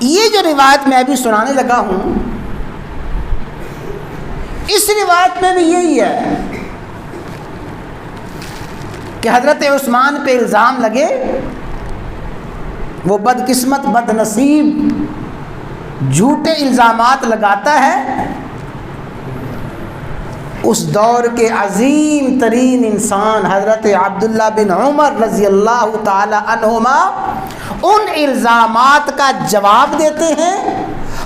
یہ جو روایت میں ابھی سنانے لگا ہوں، اس روایت میں بھی یہی ہے کہ حضرت عثمان پہ الزام لگے، وہ بدقسمت بد نصیب جھوٹے الزامات لگاتا ہے۔ اس دور کے عظیم ترین انسان حضرت عبداللہ بن عمر رضی اللہ تعالی عنہما ان الزامات کا جواب دیتے ہیں،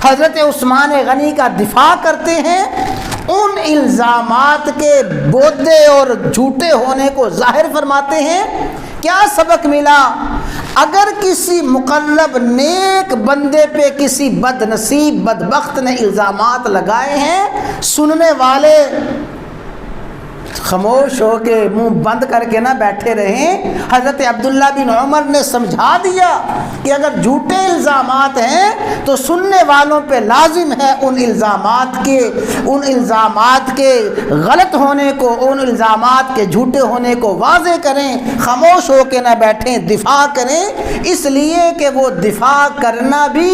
حضرت عثمان غنی کا دفاع کرتے ہیں، ان الزامات کے بودے اور جھوٹے ہونے کو ظاہر فرماتے ہیں۔ کیا سبق ملا؟ اگر کسی مقرب نیک بندے پہ کسی بد نصیب بدبخت نے الزامات لگائے ہیں، سننے والے خاموش ہو کے منہ بند کر کے نہ بیٹھے رہیں۔ حضرت عبداللہ بن عمر نے سمجھا دیا کہ اگر جھوٹے الزامات ہیں تو سننے والوں پہ لازم ہے ان الزامات کے غلط ہونے کو، ان الزامات کے جھوٹے ہونے کو واضح کریں، خاموش ہو کے نہ بیٹھیں، دفاع کریں، اس لیے کہ وہ دفاع کرنا بھی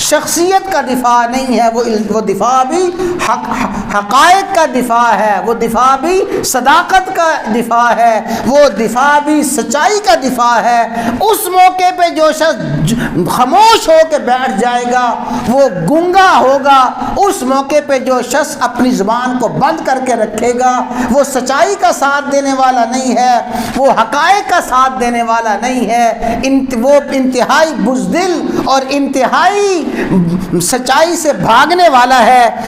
شخصیت کا دفاع نہیں ہے، وہ دفاع بھی حقائق کا دفاع ہے، وہ دفاع بھی صداقت کا دفاع ہے، وہ دفاع بھی سچائی کا دفاع ہے۔ اس موقع پہ جو شخص خاموش ہو کے بیٹھ جائے گا وہ گنگا ہوگا، اس موقع پہ جو شخص اپنی زبان کو بند کر کے رکھے گا وہ سچائی کا ساتھ دینے والا نہیں ہے، وہ حقائق کا ساتھ دینے والا نہیں ہے، وہ انتہائی بزدل اور انتہائی سچائی سے بھاگنے والا ہے۔